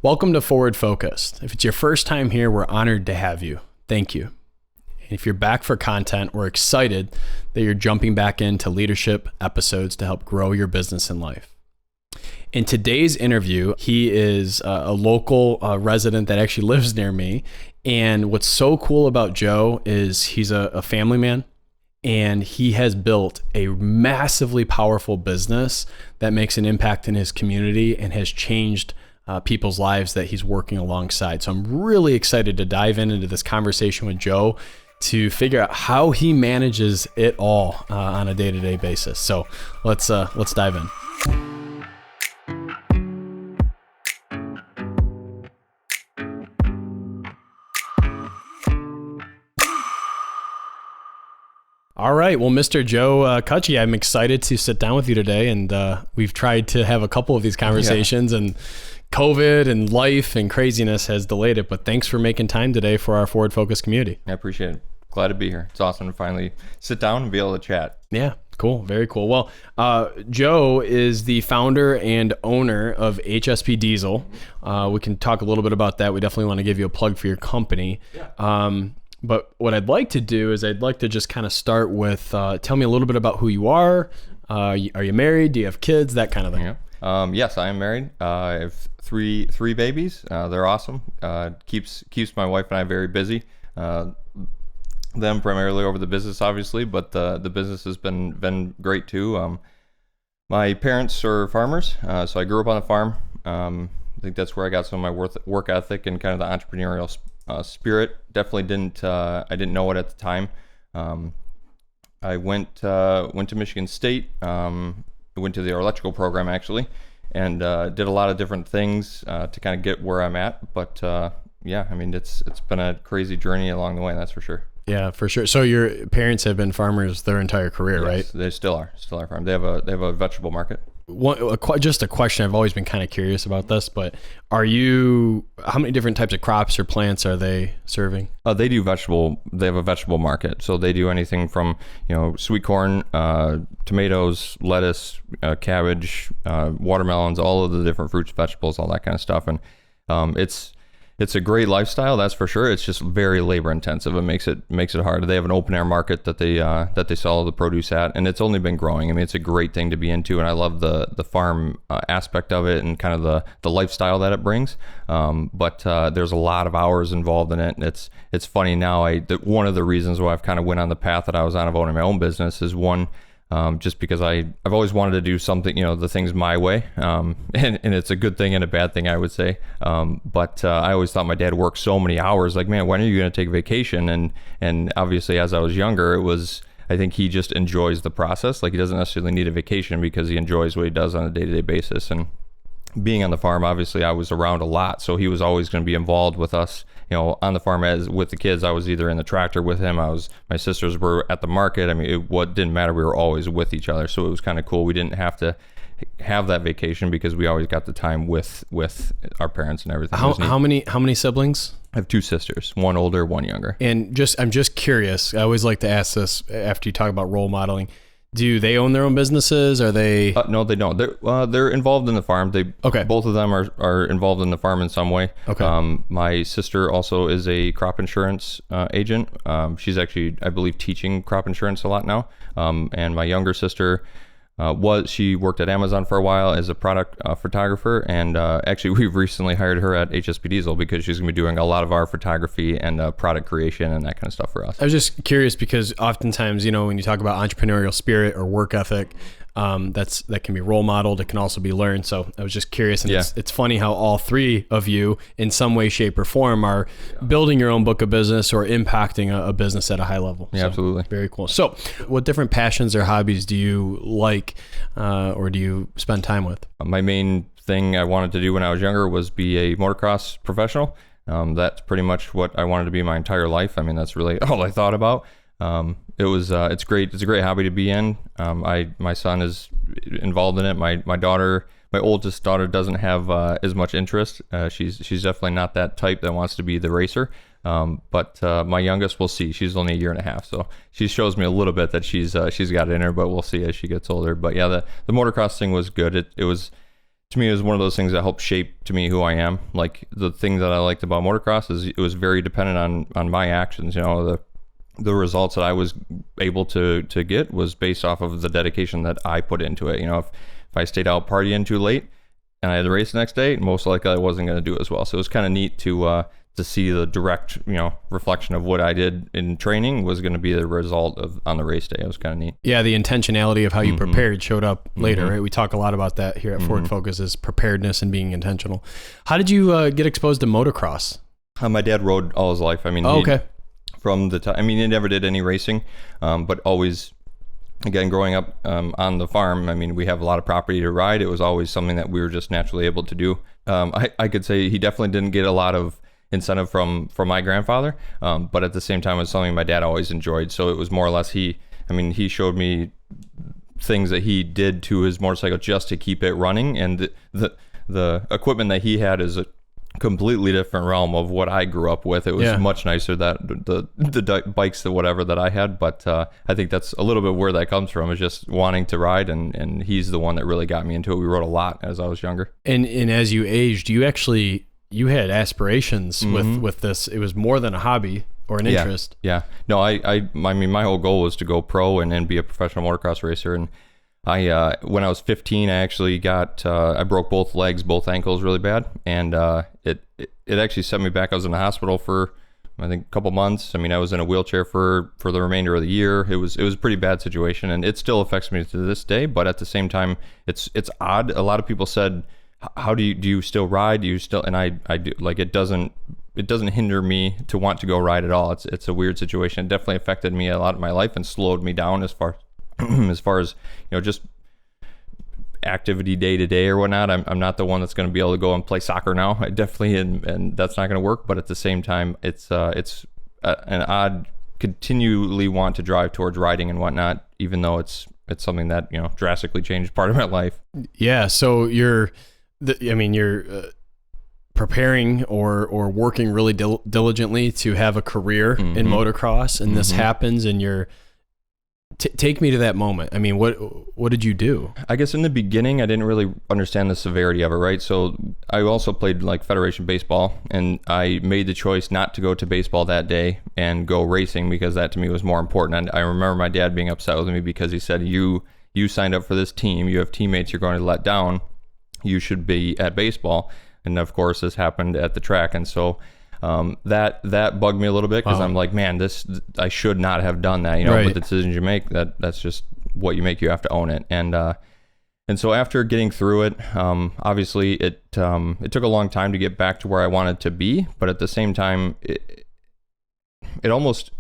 Welcome to Forward Focused. If it's your first time here, we're honored to have you. Thank you. And if you're back for content, we're excited that you're jumping back into leadership episodes to help grow your business and life. In today's interview, he is a local resident that actually lives near me. And what's so cool about Joe is he's a family man, and he has built a massively powerful business that makes an impact in his community and has changed people's lives that he's working alongside. So I'm really excited to dive into this conversation with Joe to figure out how he manages it all on a day-to-day basis. So let's dive in. All right. Well, Mr. Joe Kutchey, I'm excited to sit down with you today. And we've tried to have a couple of these conversations, and COVID and life and craziness has delayed it. But thanks for making time today for our Forward Focus community. I appreciate it. Glad to be here. It's awesome to finally sit down and be able to chat. Yeah, cool. Very cool. Well, Joe is the founder and owner of HSP Diesel. We can talk a little bit about that. We definitely want to give you a plug for your company. Yeah. But what I'd like to do is I'd like to just kind of start with, tell me a little bit about who you are. Are you married? Do you have kids? That kind of thing. Yeah. Yes, I am married. I have three babies. They're awesome. Keeps my wife and I very busy. Them primarily over the business, obviously, but the business has been great too. My parents are farmers, so I grew up on a farm. I think that's where I got some of my work ethic and kind of the entrepreneurial spirit. Definitely I didn't know it at the time. I went to Michigan State. Went to the electrical program actually, and did a lot of different things to kind of get where I'm at. But yeah, I mean it's been a crazy journey along the way, that's for sure. Yeah, for sure. So your parents have been farmers their entire career, Yes, right? They still are farm. They have a vegetable market. Just a question. I've always been kind of curious about this, but how many different types of crops or plants are they serving? They have a vegetable market. So they do anything from, sweet corn, tomatoes, lettuce, cabbage, watermelons, all of the different fruits, vegetables, all that kind of stuff. And it's a great lifestyle, that's for sure. It's just very labor intensive. It makes it hard. They have an open air market that they sell the produce at, and it's only been growing. I mean, it's a great thing to be into, and I love the farm aspect of it and kind of the lifestyle that it brings. But there's a lot of hours involved in it, and it's funny now. One of the reasons why I've kind of went on the path that I was on of owning my own business is one. Just because I've always wanted to do something, the things my way. And it's a good thing and a bad thing, I would say. But I always thought my dad worked so many hours, like, man, when are you going to take vacation? And obviously as I was younger, I think he just enjoys the process. Like he doesn't necessarily need a vacation because he enjoys what he does on a day-to-day basis. And being on the farm, obviously I was around a lot. So he was always going to be involved with us, on the farm with the kids. I was either in the tractor with him. My sisters were at the market. I mean, it didn't matter. We were always with each other. So it was kind of cool. We didn't have to have that vacation because we always got the time with our parents and everything. How many siblings? I have two sisters, one older, one younger. And I'm just curious. I always like to ask this after you talk about role modeling. Do they own their own businesses? Are they? No, they don't. They're involved in the farm. Okay. Both of them are involved in the farm in some way. Okay. My sister also is a crop insurance agent. She's actually, I believe, teaching crop insurance a lot now. And my younger sister she worked at Amazon for a while as a product photographer, and actually we've recently hired her at HSP Diesel because she's going to be doing a lot of our photography and product creation and that kind of stuff for us. I was just curious because oftentimes, when you talk about entrepreneurial spirit or work ethic, that can be role modeled. It can also be learned. So I was just curious. And it's funny how all three of you in some way, shape or form are building your own book of business or impacting a business at a high level. Yeah, so, absolutely. Very cool. So what different passions or hobbies do you like, or do you spend time with? My main thing I wanted to do when I was younger was be a motocross professional. That's pretty much what I wanted to be my entire life. I mean, that's really all I thought about. It's great. It's a great hobby to be in. My son is involved in it. My oldest daughter doesn't have as much interest. She's definitely not that type that wants to be the racer. But my youngest, we'll see. She's only a year and a half, so she shows me a little bit that she's got it in her. But we'll see as she gets older. But yeah, the motocross thing was good. It was to me, it was one of those things that helped shape to me who I am. Like the thing that I liked about motocross is it was very dependent on my actions. The results that I was able to get was based off of the dedication that I put into it. If I stayed out partying too late and I had to race the next day, most likely I wasn't going to do as well. So it was kind of neat to see the direct, reflection of what I did in training was going to be the result of on the race day. It was kind of neat. Yeah, the intentionality of how you prepared showed up later, right? We talk a lot about that here at Ford Focus, is preparedness and being intentional. How did you get exposed to motocross? My dad rode all his life. I mean, from the time, he never did any racing, but always, again, growing up on the farm, we have a lot of property to ride. It was always something that we were just naturally able to do. I could say he definitely didn't get a lot of incentive from my grandfather, but at the same time, it was something my dad always enjoyed. So it was more or less he showed me things that he did to his motorcycle just to keep it running, and the equipment that he had is a completely different realm of what I grew up with. It was much nicer that the bikes, whatever that I had, but I think that's a little bit where that comes from, is just wanting to ride, and he's the one that really got me into it. We rode a lot as I was younger. And as you aged, you had aspirations with this. It was more than a hobby or an interest. Yeah. No, I mean, my whole goal was to go pro and then be a professional motocross racer. And when I was 15, I actually I broke both legs, both ankles really bad. And it actually set me back. I was in the hospital for, I think, a couple months. I was in a wheelchair for the remainder of the year. It was a pretty bad situation, and it still affects me to this day. But at the same time, it's odd. A lot of people said, how do you still ride? Do you still? And I do. Like, it doesn't hinder me to want to go ride at all. It's a weird situation. It definitely affected me a lot of my life and slowed me down as far as just activity day to day or whatnot. I'm not the one that's going to be able to go and play soccer now. I definitely, and that's not going to work. But at the same time, it's an odd, continually want to drive towards riding and whatnot, even though it's something that drastically changed part of my life. Yeah. So you're preparing or working really diligently to have a career in motocross, and this happens, and you're take me to that moment. What did you do? I guess in the beginning, I didn't really understand the severity of it, right? So I also played like Federation baseball, and I made the choice not to go to baseball that day and go racing, because that to me was more important. And I remember my dad being upset with me because he said, you signed up for this team, you have teammates you're going to let down, you should be at baseball. And of course, this happened at the track. And so that bugged me a little bit, because I'm like, man, I should not have done that. Right. But the decisions you make, that's just what you make. You have to own it. And so after getting through it, obviously it took a long time to get back to where I wanted to be. But at the same time, I almost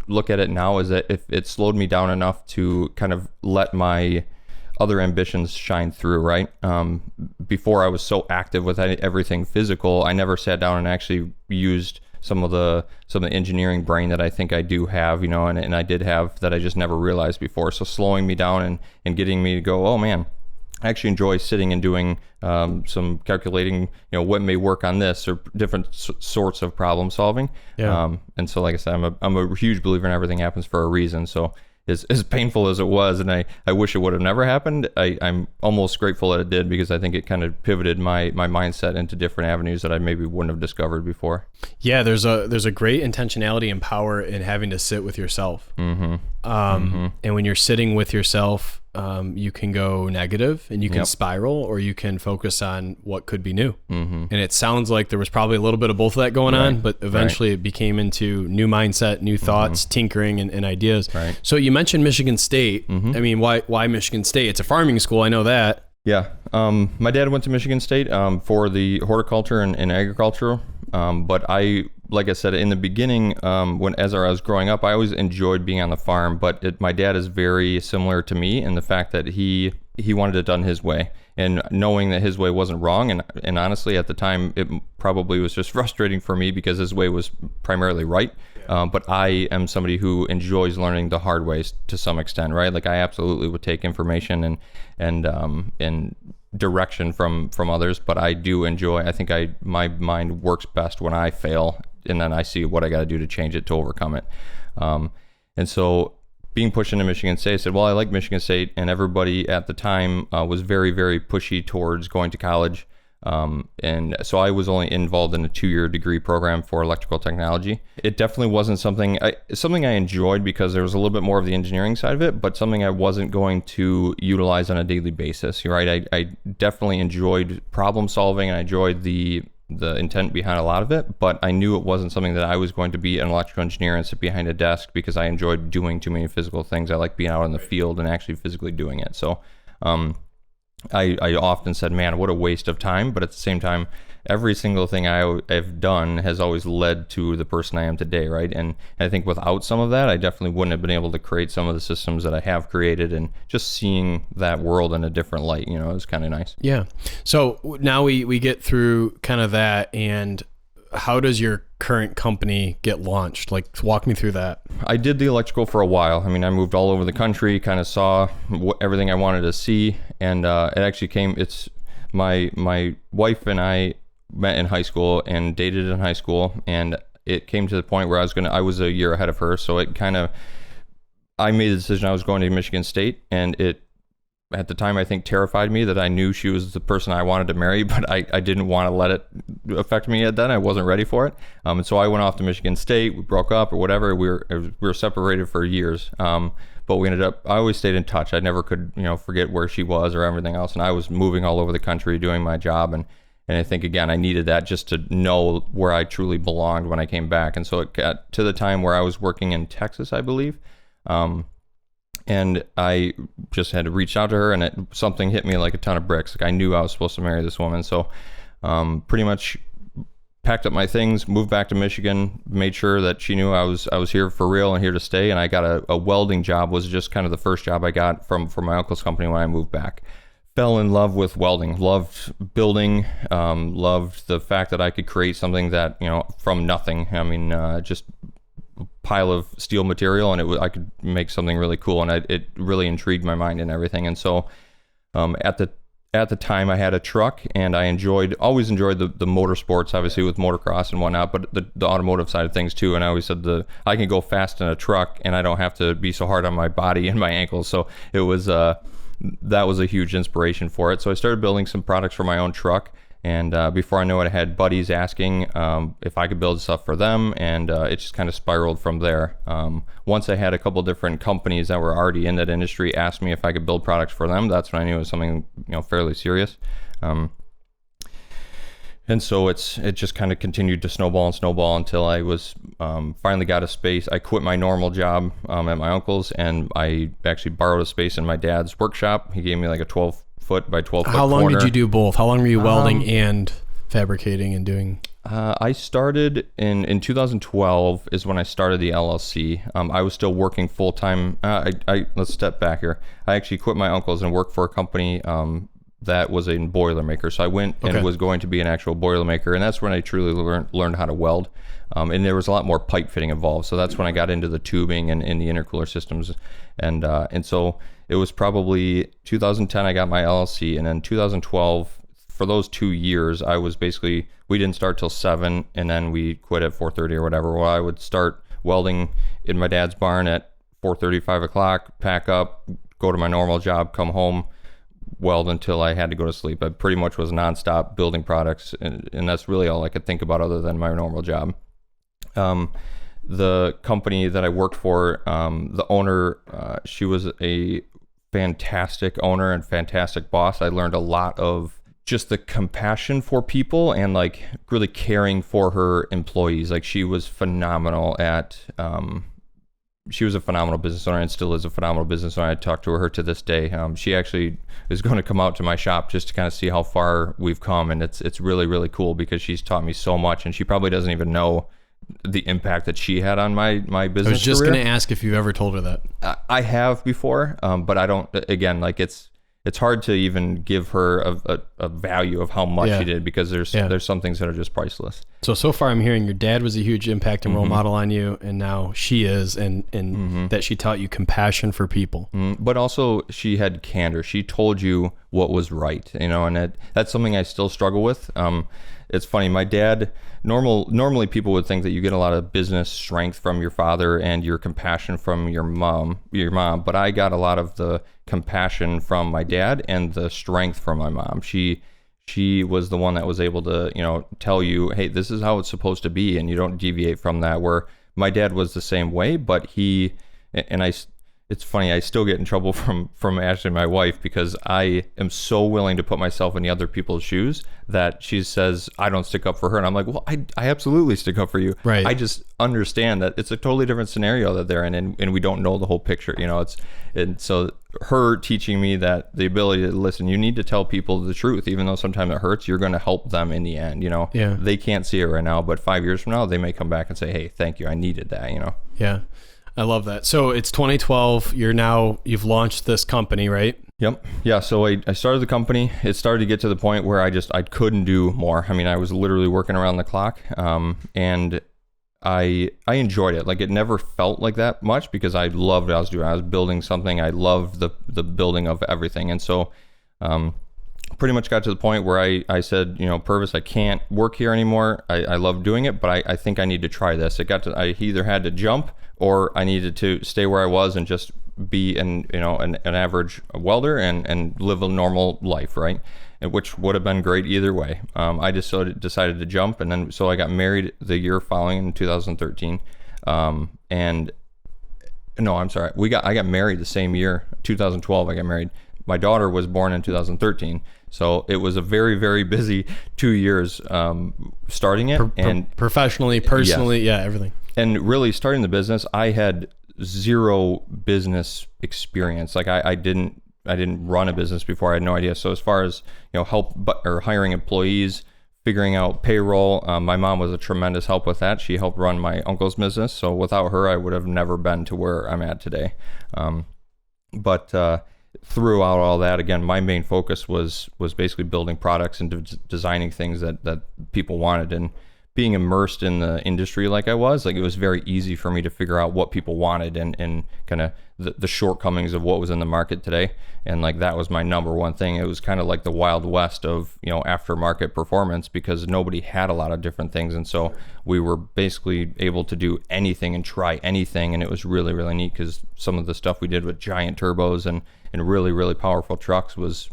look at it now as that if it slowed me down enough to kind of let my other ambitions shine through, right? Before I was so active with everything physical, I never sat down and actually used some of the engineering brain that I think I do have, and I did have, that I just never realized before. So slowing me down and getting me to go, oh man, I actually enjoy sitting and doing some calculating, what may work on this, or different sorts of problem solving. Yeah. And so, like I said, I'm a huge believer in everything happens for a reason. So as painful as it was, and I wish it would have never happened, I'm almost grateful that it did, because I think it kind of pivoted my mindset into different avenues that I maybe wouldn't have discovered before. Yeah, there's a great intentionality and power in having to sit with yourself. And when you're sitting with yourself, you can go negative and you can spiral, or you can focus on what could be new. And it sounds like there was probably a little bit of both of that going on, but eventually it became into new mindset, new thoughts, tinkering and ideas. Right. So you mentioned Michigan State. Why Michigan State? It's a farming school. I know that. Yeah. My dad went to Michigan State for the horticulture and agriculture. But like I said, in the beginning, as I was growing up, I always enjoyed being on the farm. But my dad is very similar to me in the fact that he wanted it done his way, and knowing that his way wasn't wrong. And honestly, at the time, it probably was just frustrating for me because his way was primarily right. But I am somebody who enjoys learning the hard ways to some extent, right? Like, I absolutely would take information and direction from others, but I do enjoy, I think my mind works best when I fail, and then I see what I got to do to change it, to overcome it. And so being pushed into Michigan State, I said, well, I like Michigan State, and everybody at the time was very, very pushy towards going to college. And so I was only involved in a 2-year degree program for electrical technology. It definitely wasn't something I enjoyed because there was a little bit more of the engineering side of it, but something I wasn't going to utilize on a daily basis, right? I definitely enjoyed problem solving, and I enjoyed the intent behind a lot of it, but I knew it wasn't something that I was going to be an electrical engineer and sit behind a desk, because I enjoyed doing too many physical things. I like being out in the field and actually physically doing it. So, I often said, man, what a waste of time. But at the same time, every single thing I've done has always led to the person I am today, right? And I think without some of that, I definitely wouldn't have been able to create some of the systems that I have created, and just seeing that world in a different light, it was kind of nice. Yeah. So now we get through kind of that, and how does your current company get launched? Like, walk me through that. I did the electrical for a while. I mean, I moved all over the country, kind of saw everything I wanted to see. And it actually it's my wife and I met in high school and dated in high school. And it came to the point where I was a year ahead of her. So I made the decision I was going to Michigan State, and it, at the time, I think terrified me that I knew she was the person I wanted to marry, but I didn't want to let it affect me yet then. I wasn't ready for it. And so I went off to Michigan State. We broke up or whatever. We were separated for years. But I always stayed in touch. I never could, forget where she was or everything else. And I was moving all over the country doing my job. And I think, again, I needed that just to know where I truly belonged when I came back. And so it got to the time where I was working in Texas, I believe. And I just had to reach out to her, and something hit me like a ton of bricks. Like, I knew I was supposed to marry this woman. So pretty much packed up my things, moved back to Michigan, made sure that she knew I was here for real and here to stay. And I got a welding job. Was just kind of the first job I got from my uncle's company when I moved back. Fell in love with welding, loved building, loved the fact that I could create something that, from nothing. I mean, just pile of steel material, and I could make something really cool, and it really intrigued my mind and everything. And so at the time I had a truck, and I always enjoyed the motorsports, obviously with motocross and whatnot, but the automotive side of things too. And I always said I can go fast in a truck, and I don't have to be so hard on my body and my ankles. So it was that was a huge inspiration for it. So I started building some products for my own truck. And before I know it, I had buddies asking if I could build stuff for them, and it just kind of spiraled from there. Once I had a couple different companies that were already in that industry ask me if I could build products for them, that's when I knew it was something fairly serious. And so it just kind of continued to snowball until I was finally got a space. I quit my normal job at my uncle's, and I actually borrowed a space in my dad's workshop. He gave me like a 12-foot by 12-foot How long corner. did you do both? How long were you welding and fabricating and doing? I started in 2012 is when I started the LLC. I was still working full-time. Let's step back here. I actually quit my uncle's and worked for a company that was a Boilermaker. So I went and was going to be an actual Boilermaker, and that's when I truly learned how to weld. And there was a lot more pipe fitting involved. So that's when I got into the tubing and the intercooler systems. And so it was probably 2010 I got my LLC, and then 2012, for those 2 years, I was basically, we didn't start till 7, and then we quit at 4:30 or whatever. Well, I would start welding in my dad's barn at 4:30, 5 o'clock, pack up, go to my normal job, come home, weld until I had to go to sleep. I pretty much was nonstop building products, and that's really all I could think about other than my normal job. The company that I worked for, the owner, she was a fantastic owner and fantastic boss. I learned a lot of just the compassion for people and like really caring for her employees. Like, she was phenomenal at, she was a phenomenal business owner and still is a phenomenal business owner. I talk to her to this day. She actually is going to come out to my shop just to kind of see how far we've come. And it's really, really cool because she's taught me so much, and she probably doesn't even know the impact that she had on my business. I was just going to ask if you've ever told her that. I have before, but I don't, again, like it's hard to even give her a value of how much she did, because there's some things that are just priceless. So far I'm hearing your dad was a huge impact and role model on you, and now she is, and that she taught you compassion for people. But also she had candor. She told you what was right, and that's something I still struggle with. it's funny. My dad, normally people would think that you get a lot of business strength from your father and your compassion from your mom, but I got a lot of the compassion from my dad and the strength from my mom. She was the one that was able to, tell you, hey, this is how it's supposed to be, and you don't deviate from that. Where my dad was the same way, but it's funny, I still get in trouble from Ashley, my wife, because I am so willing to put myself in the other people's shoes that she says I don't stick up for her. And I'm like, well, I absolutely stick up for you. Right. I just understand that it's a totally different scenario that they're in, and we don't know the whole picture. And so her teaching me that the ability to listen, you need to tell people the truth, even though sometimes it hurts, you're going to help them in the end. Yeah. They can't see it right now, but 5 years from now, they may come back and say, hey, thank you, I needed that, Yeah. I love that. So it's 2012. You've launched this company, right? Yep. Yeah. So I started the company. It started to get to the point where I couldn't do more. I mean, I was literally working around the clock, and I enjoyed it. Like, it never felt like that much because I loved what I was doing. I was building something. I loved the building of everything. And so, pretty much got to the point where I said, Purvis, I can't work here anymore. I love doing it, but I think I need to try this. I either had to jump or I needed to stay where I was and just be an average welder and live a normal life, right? And which would have been great either way. I just decided to jump, and then so I got married the year following in 2013. And no, I'm sorry, I got married the same year, 2012. I got married. My daughter was born in 2013. So it was a very, very busy 2 years starting it. And professionally, personally, yes. Yeah, everything. And really starting the business, I had zero business experience. Like I didn't run a business before. I had no idea. So as far as, hiring employees, figuring out payroll, my mom was a tremendous help with that. She helped run my uncle's business. So without her, I would have never been to where I'm at today. But throughout all that, again, my main focus was basically building products and designing things that people wanted. And being immersed in the industry like I was, it was very easy for me to figure out what people wanted and kind of the shortcomings of what was in the market today. And that was my number one thing. It was kind of like the Wild West of, aftermarket performance, because nobody had a lot of different things. And so we were basically able to do anything and try anything. And it was really, really neat because some of the stuff we did with giant turbos and really, really powerful trucks was,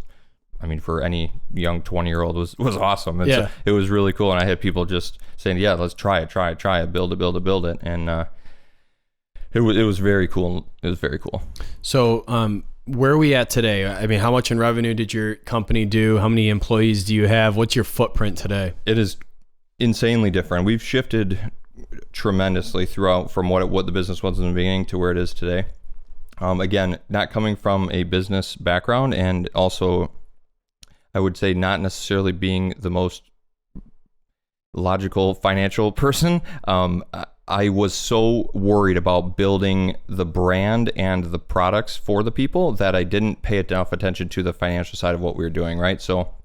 for any young 20-year-old was awesome. And so it was really cool. And I had people just saying, yeah, let's try it, build it. And it was very cool. It was very cool. So where are we at today? How much in revenue did your company do? How many employees do you have? What's your footprint today? It is insanely different. We've shifted tremendously throughout from what the business was in the beginning to where it is today. Again, not coming from a business background, and also I would say not necessarily being the most logical financial person. I was so worried about building the brand and the products for the people that I didn't pay enough attention to the financial side of what we were doing, right? So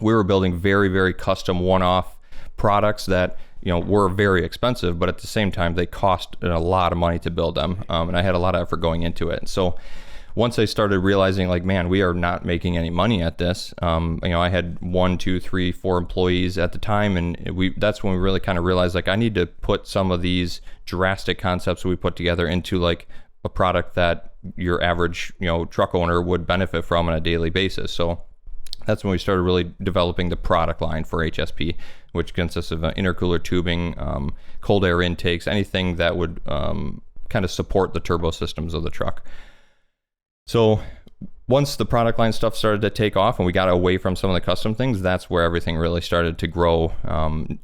we were building very, very custom one-off products that were very expensive, but at the same time, they cost a lot of money to build them. And I had a lot of effort going into it. So once I started realizing, man, we are not making any money at this. I had 1, 2, 3, 4 employees at the time, and that's when we really kind of realized, I need to put some of these drastic concepts we put together into a product that your average truck owner would benefit from on a daily basis. So that's when we started really developing the product line for HSP, which consists of intercooler tubing, cold air intakes, anything that would kind of support the turbo systems of the truck. So once the product line stuff started to take off and we got away from some of the custom things, that's where everything really started to grow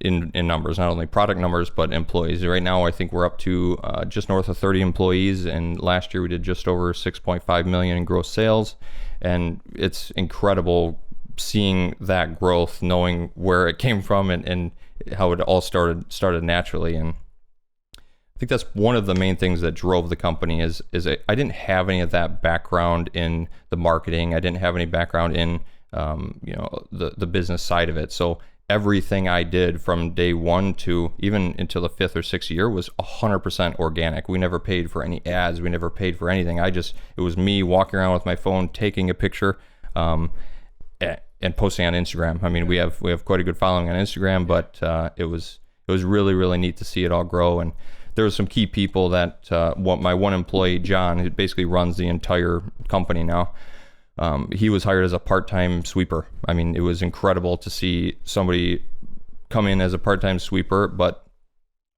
in numbers, not only product numbers, but employees. Right now, I think we're up to just north of 30 employees. And last year we did just over 6.5 million in gross sales. And it's incredible seeing that growth, knowing where it came from and how it all started naturally. And I think that's one of the main things that drove the company is I didn't have any of that background in the marketing. I didn't have any background in the business side of it. So everything I did from day one to even until the 5th or 6th year was 100% organic. We never paid for any ads. We never paid for anything. It was me walking around with my phone, taking a picture, and posting on Instagram. I mean, we have quite a good following on Instagram, but it was really, really neat to see it all grow. And there were some key people that my one employee, John, who basically runs the entire company now. He was hired as a part-time sweeper. I mean, it was incredible to see somebody come in as a part-time sweeper, but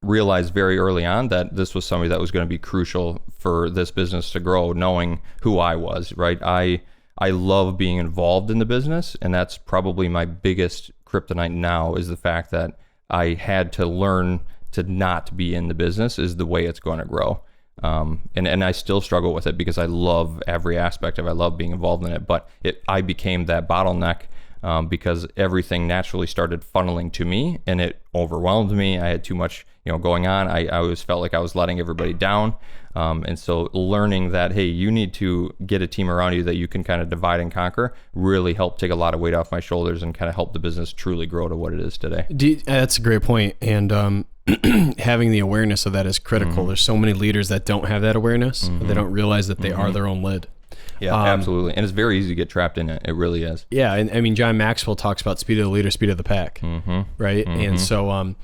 realized very early on that this was somebody that was going to be crucial for this business to grow, knowing who I was, right? I love being involved in the business, and that's probably my biggest kryptonite now, is the fact that I had to learn to not be in the business is the way it's going to grow. And I still struggle with it because I love every aspect of it. I love being involved in it, but I became that bottleneck because everything naturally started funneling to me, and it overwhelmed me. I had too much, going on. I always felt like I was letting everybody down. And so learning that, hey, you need to get a team around you that you can kind of divide and conquer, really helped take a lot of weight off my shoulders and kind of help the business truly grow to what it is today. That's a great point. And having the awareness of that is critical. There's so many leaders that don't have that awareness. They don't realize that they are their own lid. Yeah, absolutely. And it's very easy to get trapped in it. It really is. Yeah. And I mean, John Maxwell talks about speed of the leader, speed of the pack, right? And so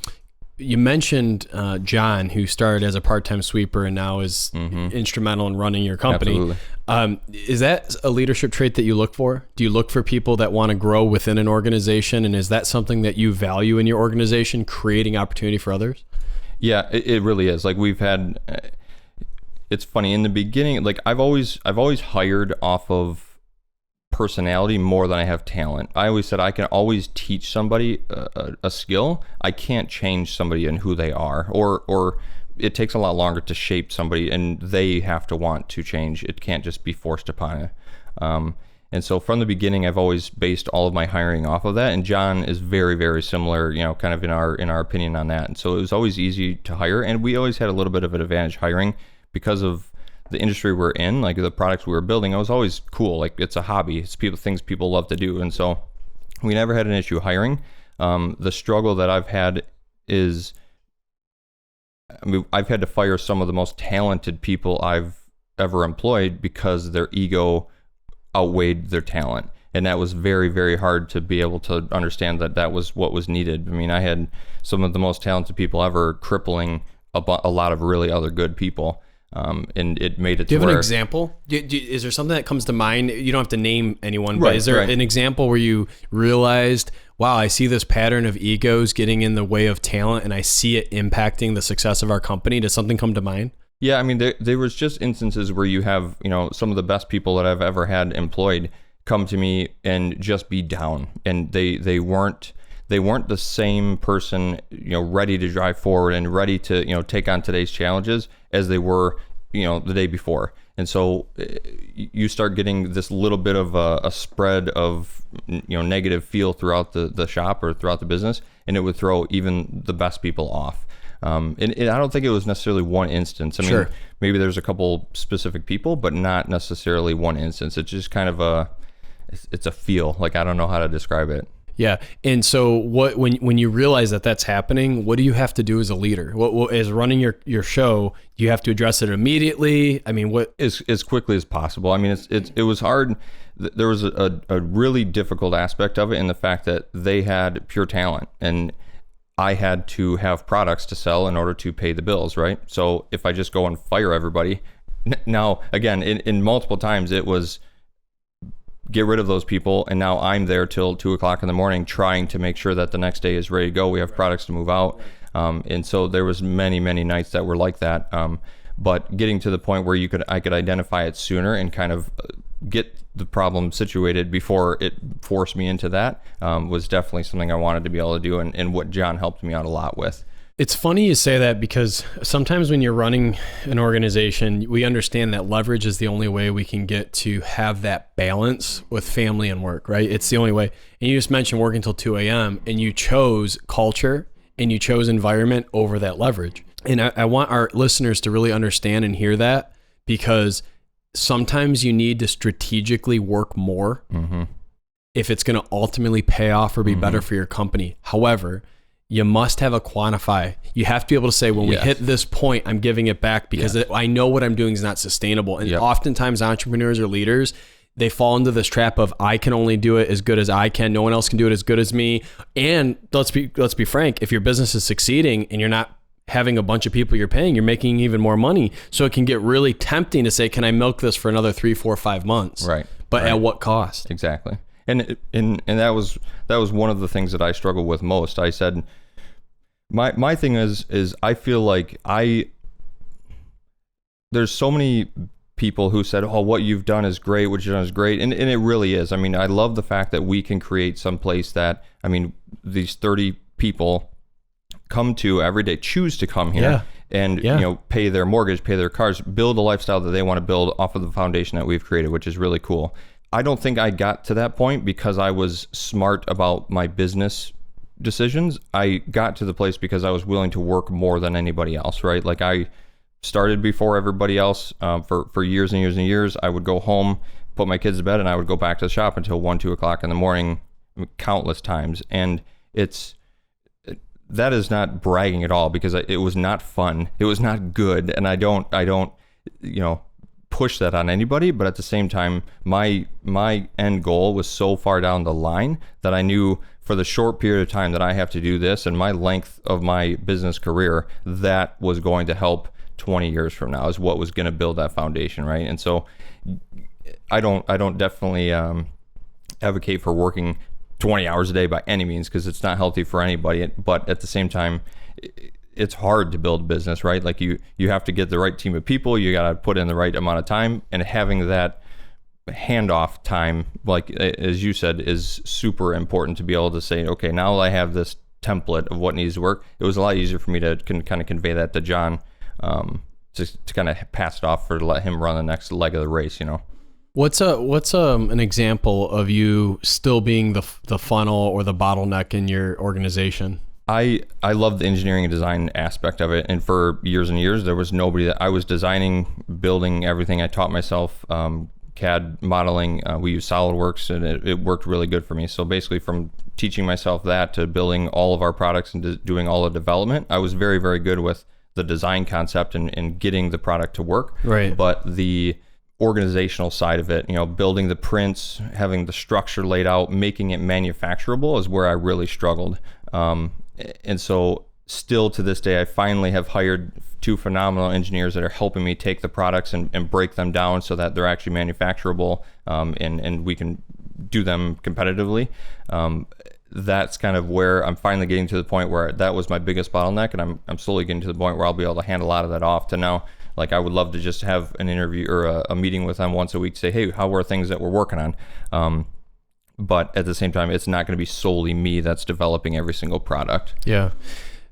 you mentioned John, who started as a part-time sweeper and now is instrumental in running your company. Absolutely. Is that a leadership trait that you look for? Do you look for people that want to grow within an organization? And is that something that you value in your organization, creating opportunity for others? Yeah, it really is. Like we've had... It's funny in the beginning, like I've always hired off of personality more than I have talent. I always said I can always teach somebody a skill. I can't change somebody in who they are, or it takes a lot longer to shape somebody, and they have to want to change. It can't just be forced upon it. And so from the beginning, I've always based all of my hiring off of that. And John is very, very similar, kind of in our opinion on that. And so it was always easy to hire, and we always had a little bit of an advantage hiring. Because of the industry we're in, like the products we were building, it was always cool. Like it's a hobby. It's things people love to do. And so we never had an issue hiring. The struggle that I've had is, I've had to fire some of the most talented people I've ever employed because their ego outweighed their talent. And that was very, very hard to be able to understand that was what was needed. I mean, I had some of the most talented people ever crippling a lot of really other good people. And it made it. Do you have an example? Is there something that comes to mind? You don't have to name anyone, but is there an example where you realized, wow, I see this pattern of egos getting in the way of talent, and I see it impacting the success of our company? Does something come to mind? Yeah, I mean, there was just instances where you have, some of the best people that I've ever had employed come to me and just be down, and they weren't the same person, ready to drive forward and ready to, take on today's challenges as they were, the day before. And so you start getting this little bit of a spread of, negative feel throughout the shop or throughout the business, and it would throw even the best people off. And I don't think it was necessarily one instance. I mean, maybe there's a couple specific people, but not necessarily one instance. It's just kind of it's a feel. Like, I don't know how to describe it. Yeah. And so when you realize that that's happening, what do you have to do as a leader? What is running your show? Do you have to address it immediately? I mean, what as quickly as possible. I mean, it was hard. There was a really difficult aspect of it in the fact that they had pure talent, and I had to have products to sell in order to pay the bills, right? So if I just go and fire everybody, now again, in multiple times it was get rid of those people, and now I'm there till 2:00 in the morning trying to make sure that the next day is ready to go. We have products to move out. And so there was many nights that were like that. But getting to the point where I could identify it sooner and kind of get the problem situated before it forced me into that was definitely something I wanted to be able to do, and what John helped me out a lot with. It's funny you say that, because sometimes when you're running an organization, we understand that leverage is the only way we can get to have that balance with family and work, right? It's the only way. And you just mentioned working till 2 a.m. and you chose culture and you chose environment over that leverage. And I want our listeners to really understand and hear that, because sometimes you need to strategically work more if it's going to ultimately pay off or be better for your company. However, you must have a quantify. You have to be able to say, when we hit this point, I'm giving it back because I know what I'm doing is not sustainable. And oftentimes entrepreneurs or leaders, they fall into this trap of, I can only do it as good as I can. No one else can do it as good as me. And let's be frank, if your business is succeeding and you're not having a bunch of people you're paying, you're making even more money. So it can get really tempting to say, can I milk this for another 3, 4, 5 months? Right. But at what cost? Exactly. And that was one of the things that I struggled with most. I said, my thing is I feel like there's so many people who said, oh, what you've done is great, what you've done is great. And it really is. I mean, I love the fact that we can create some place that, I mean, these 30 people come to every day, choose to come here and pay their mortgage, pay their cars, build a lifestyle that they want to build off of the foundation that we've created, which is really cool. I don't think I got to that point because I was smart about my business decisions. I got to the place because I was willing to work more than anybody else, right? Like I started before everybody else for years and years and years. I would go home, put my kids to bed, and I would go back to the shop until 1, 2 o'clock in the morning, countless times. And that is not bragging at all, because it was not fun. It was not good. And I don't, push that on anybody, but at the same time, my end goal was so far down the line that I knew for the short period of time that I have to do this and my length of my business career, that was going to help 20 years from now, is what was going to build that foundation, right? And so I don't definitely advocate for working 20 hours a day by any means, because it's not healthy for anybody. But at the same time, it's hard to build a business, right? Like you have to get the right team of people, you got to put in the right amount of time, and having that handoff time, like as you said, is super important to be able to say, okay, now I have this template of what needs to work. It was a lot easier for me to kind of convey that to John, just to kind of pass it off, for to let him run the next leg of the race, What's an example of you still being the funnel or the bottleneck in your organization? I love the engineering and design aspect of it, and for years and years there was nobody that I was designing, building everything. I taught myself CAD modeling. We use SolidWorks, and it worked really good for me. So basically, from teaching myself that to building all of our products and doing all the development, I was very, very good with the design concept and getting the product to work. Right. But the organizational side of it, building the prints, having the structure laid out, making it manufacturable, is where I really struggled. And so still to this day, I finally have hired 2 phenomenal engineers that are helping me take the products and break them down so that they're actually manufacturable, and we can do them competitively. That's kind of where I'm finally getting to the point where that was my biggest bottleneck, and I'm slowly getting to the point where I'll be able to hand a lot of that off to now. Like I would love to just have an interview or a meeting with them once a week, say, hey, how are things that we're working on? But at the same time, it's not going to be solely me that's developing every single product. Yeah.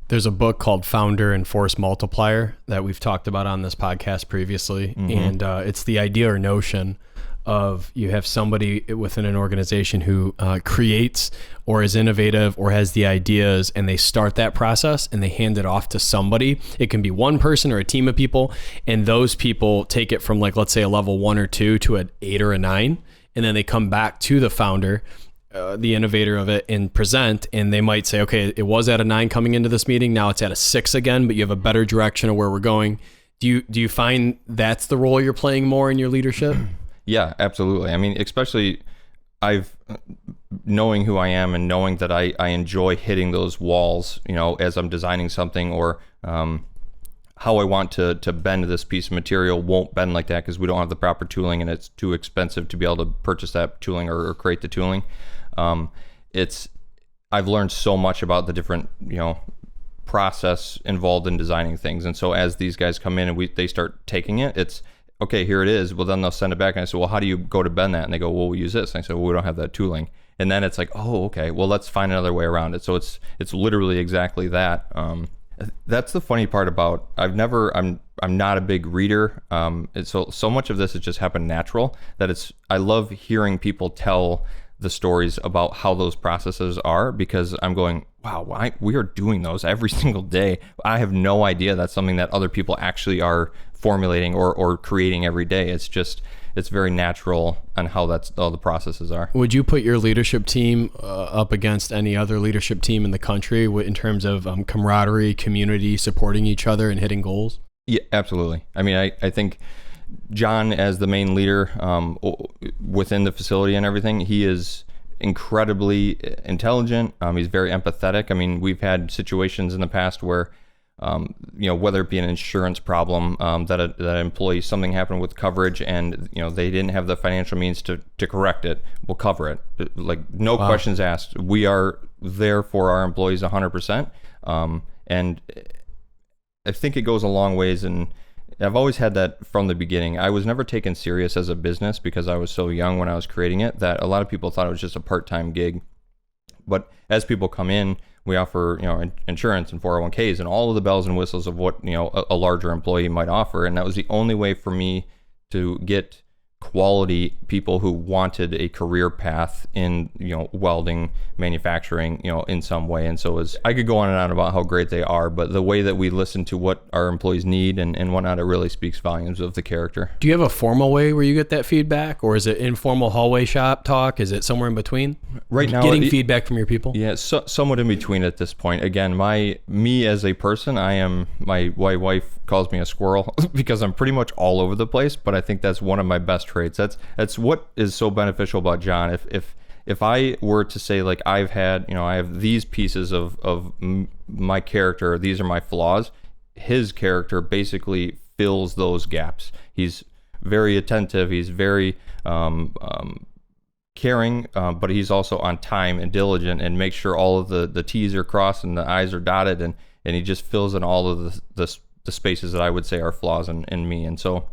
There's a book called Founder and Force Multiplier that we've talked about on this podcast previously. Mm-hmm. And it's the idea or notion of you have somebody within an organization who creates or is innovative or has the ideas, and they start that process and they hand it off to somebody. It can be one person or a team of people, and those people take it from, like, let's say a level 1 or 2 to an 8 or a 9. And then they come back to the founder, the innovator of it, and present, and they might say, okay, it was at a 9 coming into this meeting. Now it's at a 6 again, but you have a better direction of where we're going. Do you find that's the role you're playing more in your leadership? Yeah, absolutely. I mean, especially knowing who I am and knowing that I enjoy hitting those walls, as I'm designing something, or how I want to bend this piece of material won't bend like that because we don't have the proper tooling, and it's too expensive to be able to purchase that tooling or create the tooling. I've learned so much about the different, process involved in designing things. And so as these guys come in and they start taking it, it's, okay, here it is. Well, then they'll send it back, and I say, well, how do you go to bend that? And they go, well, we use this. And I say, well, we don't have that tooling. And then it's like, oh, okay, well, let's find another way around it. So it's literally exactly that. That's the funny part about, I'm not a big reader. So much of this has just happened natural that I love hearing people tell the stories about how those processes are, because I'm going, wow, we are doing those every single day. I have no idea that's something that other people actually are formulating or creating every day. It's very natural on how all the processes are. Would you put your leadership team up against any other leadership team in the country in terms of camaraderie, community, supporting each other, and hitting goals? Yeah, absolutely. I mean, I think John, as the main leader within the facility and everything, he is incredibly intelligent. He's very empathetic. I mean, we've had situations in the past where, whether it be an insurance problem, that an employee, something happened with coverage and, they didn't have the financial means to correct it, we'll cover it. Like, no questions asked. We are there for our employees 100%. And I think it goes a long ways, and I've always had that from the beginning. I was never taken serious as a business because I was so young when I was creating it that a lot of people thought it was just a part-time gig. But as people come in, we offer, insurance and 401ks and all of the bells and whistles of what, a larger employee might offer. And that was the only way for me to get quality people who wanted a career path in, welding, manufacturing, in some way. And so I could go on and on about how great they are, but the way that we listen to what our employees need and whatnot, it really speaks volumes of the character. Do you have a formal way where you get that feedback, or is it informal hallway shop talk? Is it somewhere in between? Right now, getting feedback from your people? Yeah, somewhat in between at this point. Again, me as a person, my wife calls me a squirrel because I'm pretty much all over the place, but I think that's one of my best traits. That's what is so beneficial about John. If I were to say, like, I have these pieces of my character, these are my flaws, his character basically fills those gaps. He's very attentive, he's very caring, but he's also on time and diligent and makes sure all of the T's are crossed and the I's are dotted, and he just fills in all of the spaces that I would say are flaws in me. And so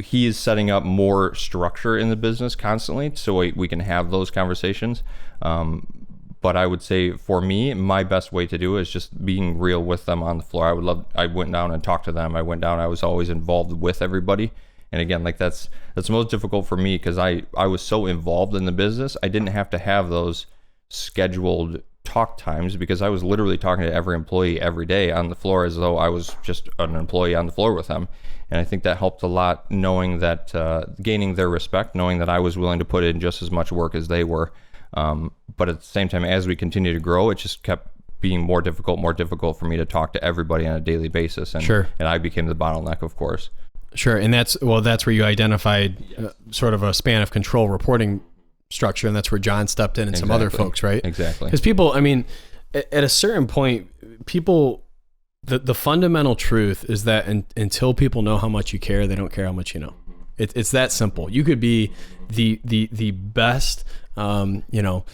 he is setting up more structure in the business constantly so we can have those conversations. But I would say for me, my best way to do it is just being real with them on the floor. I went down and talked to them. I was always involved with everybody. And again, like that's most difficult for me because I was so involved in the business. I didn't have to have those scheduled talk times because I was literally talking to every employee every day on the floor as though I was just an employee on the floor with them. And I think that helped a lot, knowing that, gaining their respect, knowing that I was willing to put in just as much work as they were. But at the same time, as we continue to grow, it just kept being more difficult for me to talk to everybody on a daily basis. And, sure. And I became the bottleneck, of course. Sure. And that's where you identified sort of a span of control reporting structure. And that's where John stepped in and some other folks, right? Exactly. Because people, I mean, at a certain point, the fundamental truth is that until people know how much you care, they don't care how much you know. It's that simple. You could be the best, ketchup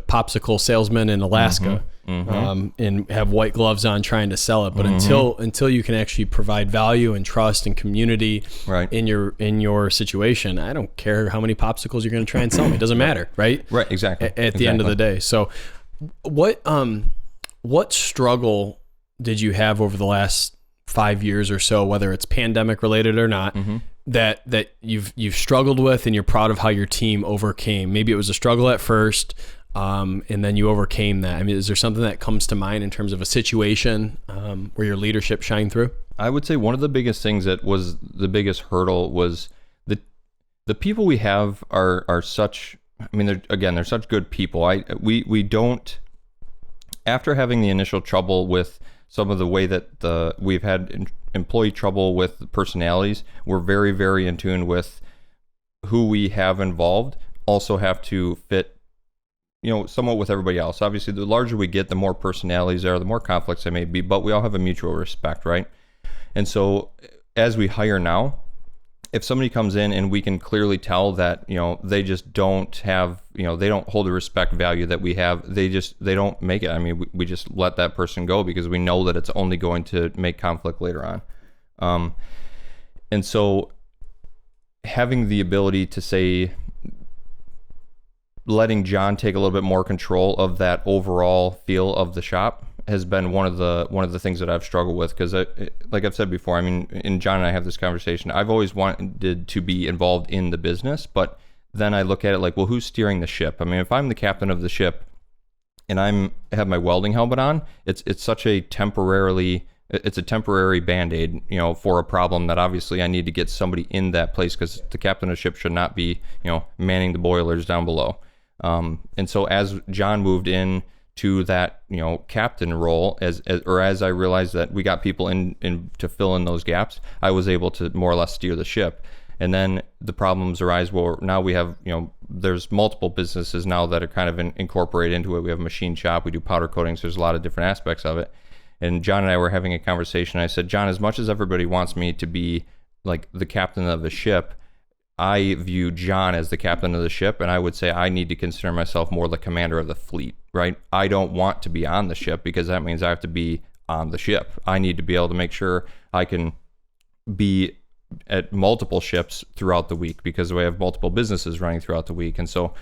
popsicle salesman in Alaska, and have white gloves on trying to sell it. But until you can actually provide value and trust and community in your situation, I don't care how many popsicles you're going to try and sell me. It doesn't matter, right? Right. Exactly. At the end of the day. So, what struggle did you have over the last 5 years or so, whether it's pandemic related or not, that you've struggled with and you're proud of how your team overcame? Maybe it was a struggle at first, and then you overcame that. I mean, is there something that comes to mind in terms of a situation where your leadership shined through? I would say one of the biggest things that was the biggest hurdle was the people we have are such, I mean, they're such good people. We don't, after having the initial trouble with some of the way that we've had employee trouble with personalities, we're very, very in tune with who we have involved, also have to fit, somewhat with everybody else. Obviously, the larger we get, the more personalities there are, the more conflicts there may be, but we all have a mutual respect, right? And so as we hire now, if somebody comes in and we can clearly tell that, they just don't have, they don't hold the respect value that we have, they don't make it. I mean, we just let that person go because we know that it's only going to make conflict later on. And so having the ability to say, letting John take a little bit more control of that overall feel of the shop has been one of the things that I've struggled with, because like I've said before, I mean, and John and I have this conversation, I've always wanted to be involved in the business, but then I look at it like, well, who's steering the ship? I mean, if I'm the captain of the ship and have my welding helmet on, it's a temporary Band-Aid, for a problem that obviously I need to get somebody in that place, because the captain of the ship should not be, manning the boilers down below. And so as John moved in to that, captain role as I realized that we got people in to fill in those gaps, I was able to more or less steer the ship. And then the problems arise where now we have, there's multiple businesses now that are kind of incorporated into it. We have a machine shop, we do powder coatings, there's a lot of different aspects of it. And John and I were having a conversation. I said, John, as much as everybody wants me to be like the captain of the ship, I view John as the captain of the ship, and I would say I need to consider myself more the commander of the fleet, right? I don't want to be on the ship because that means I have to be on the ship. I need to be able to make sure I can be at multiple ships throughout the week because we have multiple businesses running throughout the week. And so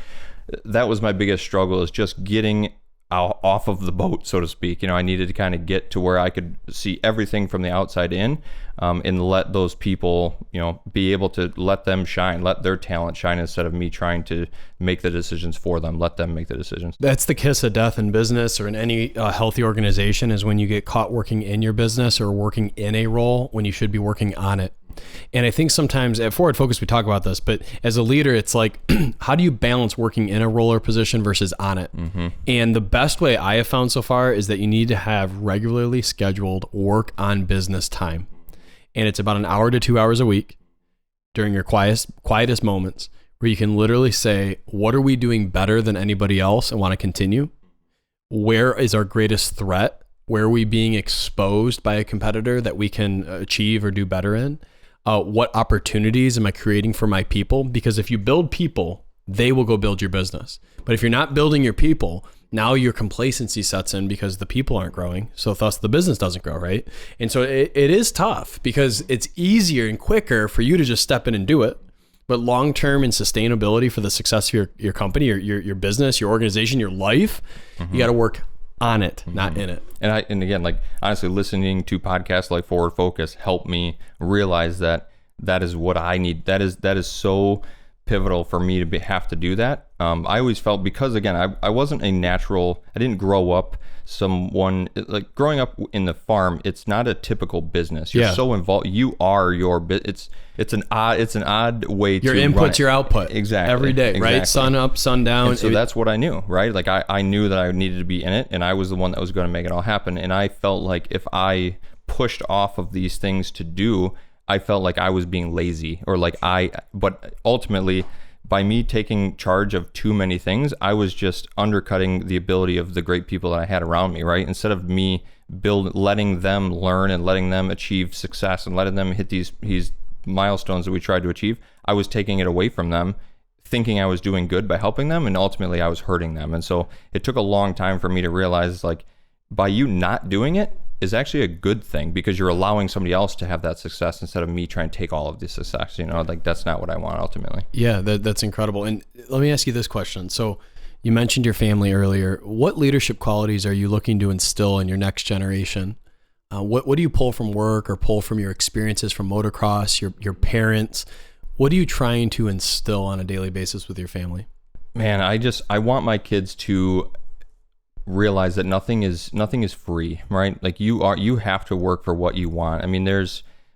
that was my biggest struggle, is just getting off of the boat, so to speak. I needed to kind of get to where I could see everything from the outside in, and let those people, be able to let them shine, let their talent shine, instead of me trying to make the decisions for them. Let them make the decisions. That's the kiss of death in business or in any healthy organization, is when you get caught working in your business or working in a role when you should be working on it. And I think sometimes at Forward Focus, we talk about this, but as a leader, it's like, how do you balance working in a role or position versus on it? Mm-hmm. And the best way I have found so far is that you need to have regularly scheduled work on business time. And it's about an hour to 2 hours a week during your quietest moments, where you can literally say, what are we doing better than anybody else and want to continue? Where is our greatest threat? Where are we being exposed by a competitor that we can achieve or do better in? What opportunities am I creating for my people? Because if you build people, they will go build your business. But if you're not building your people, now your complacency sets in because the people aren't growing. So thus the business doesn't grow, right? And so it is tough, because it's easier and quicker for you to just step in and do it. But long-term and sustainability for the success of your company, your business, your organization, your life, you got to work on it, not in it. And again, like, honestly, listening to podcasts like Forward Focus helped me realize that is what I need. That is so pivotal for me to have to do that. I always felt, because again, I wasn't a natural, I didn't grow up someone, like growing up in the farm, it's not a typical business. You're so involved. You are your, it's an odd way to your input's your output. Exactly. Every day, right? Sun up, sun down. And so that's what I knew, right? Like I knew that I needed to be in it, and I was the one that was going to make it all happen. And I felt like if I pushed off of these things to do, I felt like I was being lazy, but ultimately, by me taking charge of too many things, I was just undercutting the ability of the great people that I had around me, right? Instead of me letting them learn and letting them achieve success and letting them hit these milestones that we tried to achieve, I was taking it away from them, thinking I was doing good by helping them, and ultimately I was hurting them. And so it took a long time for me to realize, like, by you not doing it is actually a good thing, because you're allowing somebody else to have that success instead of me trying to take all of the success. Like, that's not what I want ultimately. Yeah, that's incredible. And let me ask you this question. So you mentioned your family earlier. What leadership qualities are you looking to instill in your next generation? What do you pull from work or pull from your experiences from motocross, your parents? What are you trying to instill on a daily basis with your family? Man, I want my kids to realize that nothing is free, right? Like, you have to work for what you want. I mean,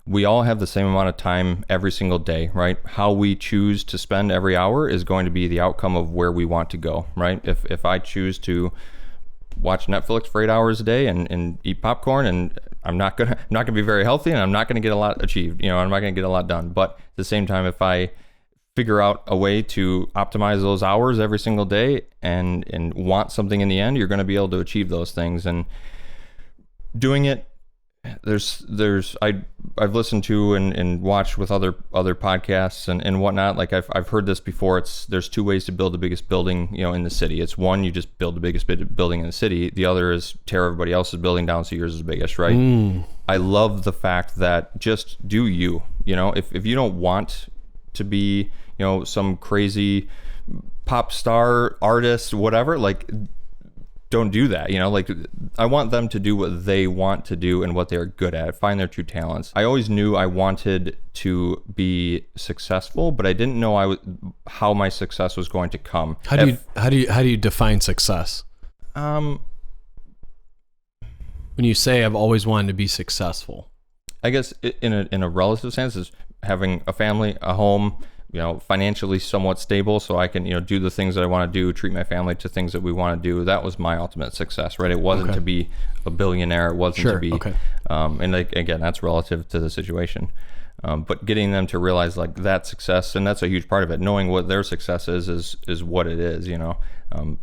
we all have the same amount of time every single day, right? How we choose to spend every hour is going to be the outcome of where we want to go, right? If I choose to watch Netflix for 8 hours a day and eat popcorn, and I'm not gonna be very healthy, and I'm not gonna get a lot achieved, I'm not gonna get a lot done. But at the same time, if I figure out a way to optimize those hours every single day and want something in the end, you're going to be able to achieve those things. And doing it, I've listened to and watched with other podcasts and whatnot. Like, I've heard this before. There's two ways to build the biggest building, in the city. It's one, you just build the biggest building in the city. The other is tear everybody else's building down so yours is biggest, right? I love the fact that just do you, if you don't want to be, some crazy pop star artist, whatever, like, don't do that. Like, I want them to do what they want to do and what they're good at, find their true talents. I always knew I wanted to be successful, but I didn't know how my success was going to come. How do you define success? When you say I've always wanted to be successful, I guess in a relative sense is having a family, a home, financially somewhat stable, so I can, do the things that I want to do, treat my family to things that we want to do. That was my ultimate success, right? It wasn't to be a billionaire. It wasn't to be, and again, that's relative to the situation. But getting them to realize like that success, and that's a huge part of it, knowing what their success is what it is,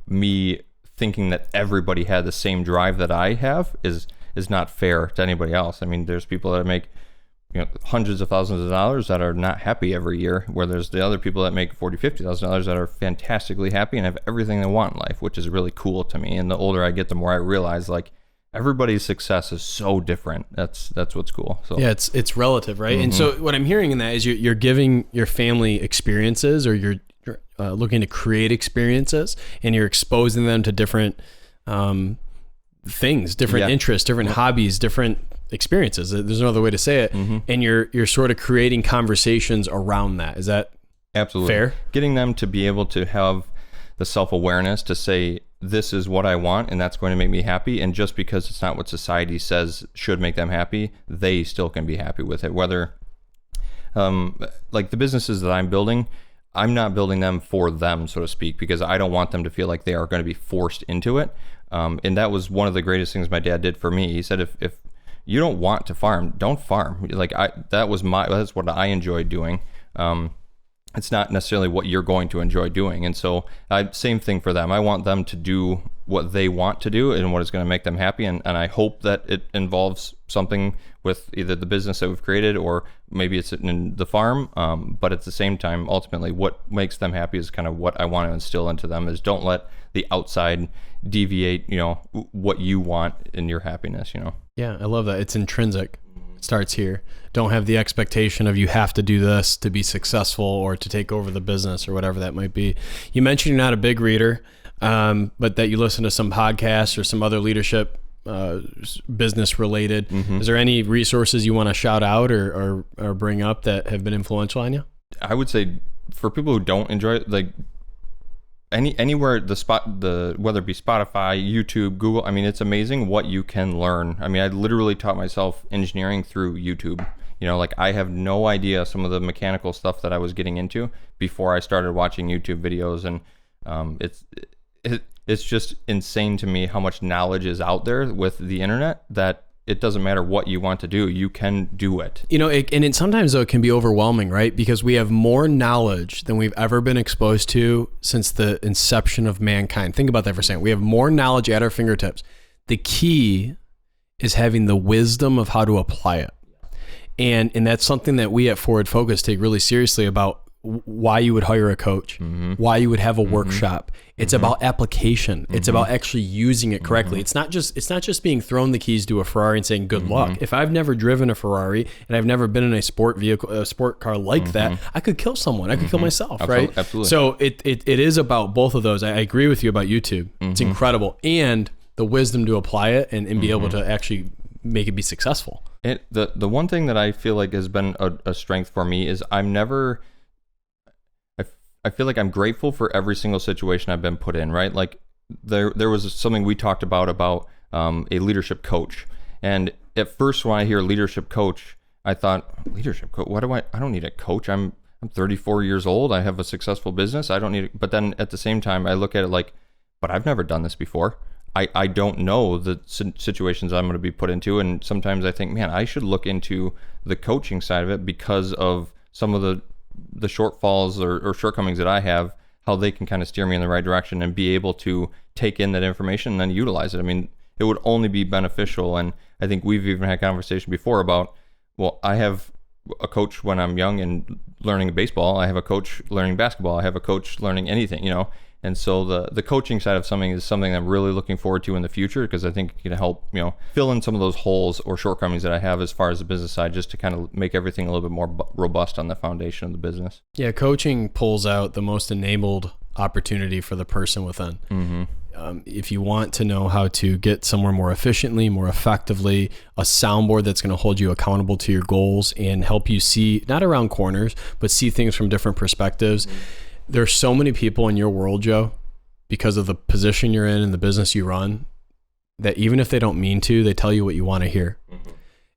me thinking that everybody had the same drive that I have is not fair to anybody else. I mean, there's people that make hundreds of thousands of dollars that are not happy every year, where there's the other people that make $40,000-$50,000 that are fantastically happy and have everything they want in life, which is really cool to me. And the older I get, the more I realize like everybody's success is so different. That's what's cool. So yeah, it's relative, right? And so what I'm hearing in that is you're giving your family experiences, or you're looking to create experiences, and you're exposing them to different things, different interests, different hobbies, different experiences. There's no other way to say it. And you're sort of creating conversations around that. Is that absolutely fair? Getting them to be able to have the self-awareness to say, this is what I want, and that's going to make me happy. And just because it's not what society says should make them happy, they still can be happy with it. Whether like the businesses that I'm building, I'm not building them for them, so to speak, because I don't want them to feel like they are going to be forced into it. And that was one of the greatest things my dad did for me. He said, if you don't want to farm, don't farm. Like that's what I enjoy doing. It's not necessarily what you're going to enjoy doing. And so same thing for them. I want them to do what they want to do and what is going to make them happy. And I hope that it involves something with either the business that we've created, or maybe it's in the farm. But at the same time, ultimately, what makes them happy is kind of what I want to instill into them, is don't let the outside deviate, what you want in your happiness, Yeah, I love that. It's intrinsic. It starts here. Don't have the expectation of you have to do this to be successful or to take over the business or whatever that might be. You mentioned you're not a big reader, but that you listen to some podcasts or some other leadership business related. Is there any resources you want to shout out or bring up that have been influential on you? I would say for people who don't enjoy it, like anywhere whether it be Spotify, YouTube, Google, I mean, it's amazing what you can learn. I mean, I literally taught myself engineering through YouTube. Like I have no idea some of the mechanical stuff that I was getting into before I started watching YouTube videos. And it's just insane to me how much knowledge is out there with the internet, that it doesn't matter what you want to do, you can do it. Sometimes though it can be overwhelming, right? Because we have more knowledge than we've ever been exposed to since the inception of mankind. Think about that for a second. We have more knowledge at our fingertips. The key is having the wisdom of how to apply it. And that's something that we at Forward Focus take really seriously about why you would hire a coach, why you would have a workshop. It's about application. It's about actually using it correctly. It's not just being thrown the keys to a Ferrari and saying good luck. If I've never driven a Ferrari and I've never been in a sport car like that, I could kill someone. I could kill myself, right? Absolutely. So it is about both of those. I agree with you about YouTube. It's incredible. And the wisdom to apply it and be able to actually make it be successful. The one thing that I feel like has been a strength for me is I feel like I'm grateful for every single situation I've been put in, right? Like there was something we talked about a leadership coach. And at first when I hear leadership coach, I thought, leadership coach, I don't need a coach. I'm 34 years old. I have a successful business. I don't need it. But then at the same time, I look at it like, but I've never done this before. I don't know the situations I'm going to be put into. And sometimes I think, man, I should look into the coaching side of it because of some of the shortfalls or shortcomings that I have, how they can kind of steer me in the right direction and be able to take in that information and then utilize it. I mean, it would only be beneficial. And I think we've even had a conversation before about, well, I have a coach when I'm young and learning baseball. I have a coach learning basketball. I have a coach learning anything, And so the coaching side of something is something I'm really looking forward to in the future, because I think it can help, fill in some of those holes or shortcomings that I have as far as the business side, just to kind of make everything a little bit more robust on the foundation of the business. Yeah, coaching pulls out the most enabled opportunity for the person within. If you want to know how to get somewhere more efficiently, more effectively, a soundboard that's going to hold you accountable to your goals and help you see, not around corners, but see things from different perspectives. There's so many people in your world, Joe, because of the position you're in and the business you run, that even if they don't mean to, they tell you what you want to hear.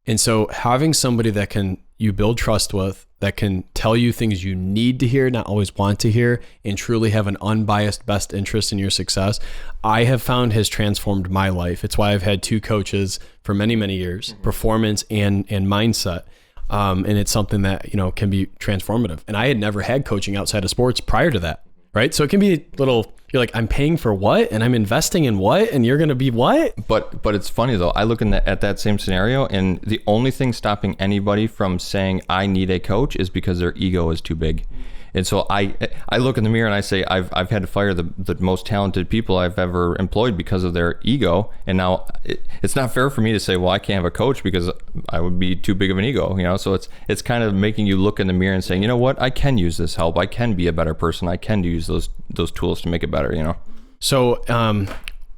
And so having somebody that you build trust with, that can tell you things you need to hear, not always want to hear, and truly have an unbiased best interest in your success, I have found has transformed my life. It's why I've had 2 coaches for many, many years, performance and mindset. And it's something that, can be transformative. And I had never had coaching outside of sports prior to that. Right. So it can be you're like, I'm paying for what? And I'm investing in what? And you're going to be what? But it's funny though. I look at that same scenario, and the only thing stopping anybody from saying I need a coach is because their ego is too big. And so I look in the mirror and I say, I've had to fire the most talented people I've ever employed because of their ego. And now it's not fair for me to say, well, I can't have a coach because I would be too big of an ego, So it's kind of making you look in the mirror and saying, you know what, I can use this help. I can be a better person. I can use those tools to make it better, So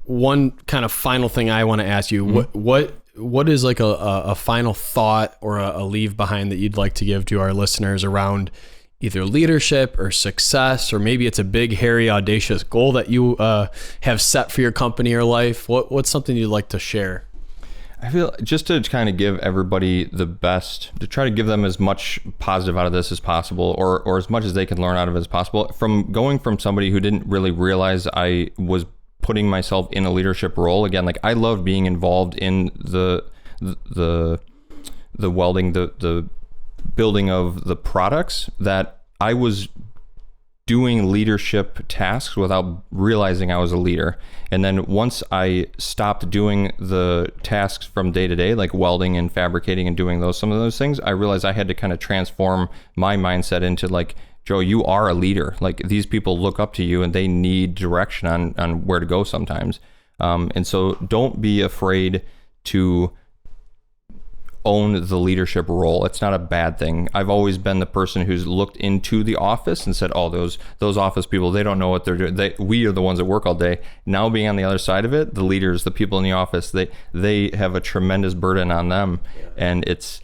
one kind of final thing I want to ask you, what is like a final thought or a leave behind that you'd like to give to our listeners around either leadership or success, or maybe it's a big, hairy, audacious goal that you have set for your company or life? What's something you'd like to share? I feel just to kind of give everybody the best, to try to give them as much positive out of this as possible, or as much as they can learn out of it as possible. From going from somebody who didn't really realize I was putting myself in a leadership role, again, like I love being involved in the welding, the building of the products, that I was doing leadership tasks without realizing I was a leader. And then once I stopped doing the tasks from day to day, like welding and fabricating and doing some of those things, I realized I had to kind of transform my mindset into like, Joe, you are a leader. Like these people look up to you and they need direction on where to go sometimes. And so don't be afraid to own the leadership role. It's not a bad thing. I've always been the person who's looked into the office and said, oh, those office people, they don't know what they're doing. We are the ones that work all day. Now being on the other side of it, the leaders, the people in the office, they have a tremendous burden on them. And it's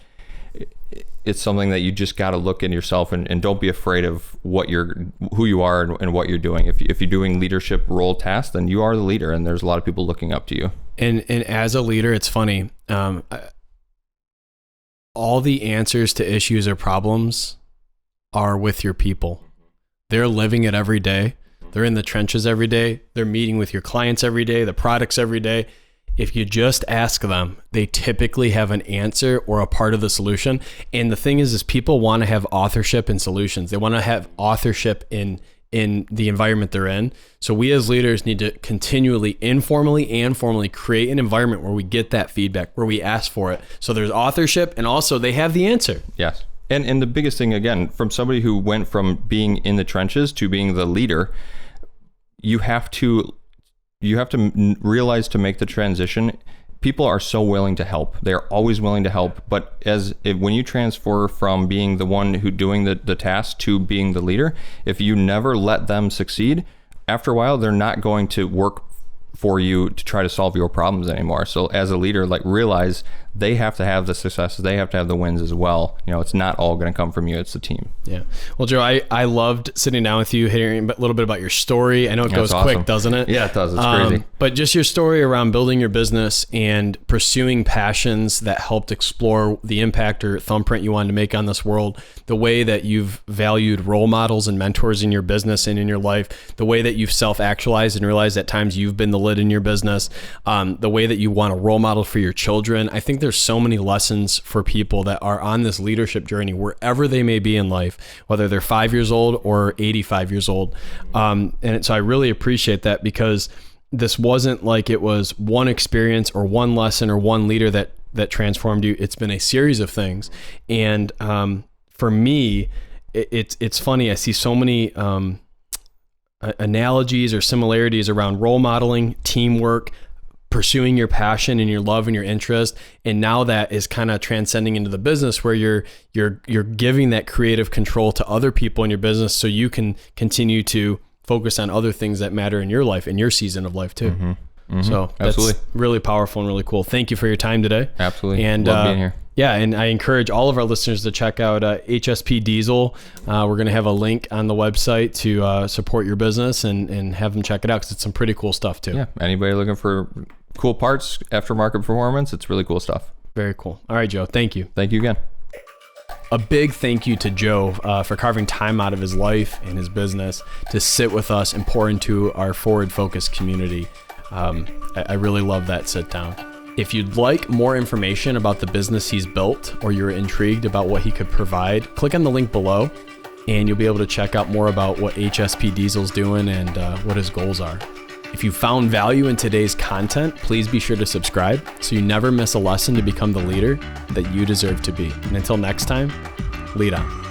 something that you just got to look in yourself and don't be afraid of who you are and what you're doing. If you're doing leadership role tasks, then you are the leader, and there's a lot of people looking up to you. And as a leader, it's funny. All the answers to issues or problems are with your people. They're living it every day. They're in the trenches every day. They're meeting with your clients every day, the products every day. If you just ask them, they typically have an answer or a part of the solution. And the thing is people want to have authorship in solutions. They want to have authorship in the environment they're in. So we as leaders need to continually, informally and formally, create an environment where we get that feedback, where we ask for it. So there's authorship, and also they have the answer. Yes. And the biggest thing, again, from somebody who went from being in the trenches to being the leader, you have to realize, to make the transition, people are so willing to help. They're always willing to help. But when you transfer from being the one who doing the task to being the leader, if you never let them succeed, after a while, they're not going to work for you to try to solve your problems anymore. So as a leader, like, realize they have to have the successes, they have to have the wins as well. It's not all going to come from you, it's the team. Yeah. Well, Joe, I loved sitting down with you, hearing a little bit about your story. I know it goes quick, doesn't it? Yeah, it does. It's crazy. But just your story around building your business and pursuing passions that helped explore the impact or thumbprint you wanted to make on this world, the way that you've valued role models and mentors in your business and in your life, the way that you've self-actualized and realized at times you've been the lid in your business, the way that you want a role model for your children. I think there's so many lessons for people that are on this leadership journey, wherever they may be in life, whether they're 5 years old or 85 years old. And so I really appreciate that, because this wasn't like it was one experience or one lesson or one leader that transformed you. It's been a series of things. And for me, it's funny. I see so many analogies or similarities around role modeling, teamwork, pursuing your passion and your love and your interest. And now that is kind of transcending into the business, where you're giving that creative control to other people in your business, so you can continue to focus on other things that matter in your life, in your season of life too. Mm-hmm. Mm-hmm. So that's really powerful and really cool. Thank you for your time today. Absolutely. And love being here. Yeah, and I encourage all of our listeners to check out HSP Diesel. We're going to have a link on the website to support your business and have them check it out, because it's some pretty cool stuff too. Yeah, anybody looking for cool parts, aftermarket performance, it's really cool stuff. Very cool. All right, Joe. Thank you. Thank you again. A big thank you to Joe for carving time out of his life and his business to sit with us and pour into our forward focus community. I really love that sit down. If you'd like more information about the business he's built, or you're intrigued about what he could provide, click on the link below and you'll be able to check out more about what HSP Diesel's doing and what his goals are. If you found value in today's content, please be sure to subscribe so you never miss a lesson to become the leader that you deserve to be. And until next time, lead on.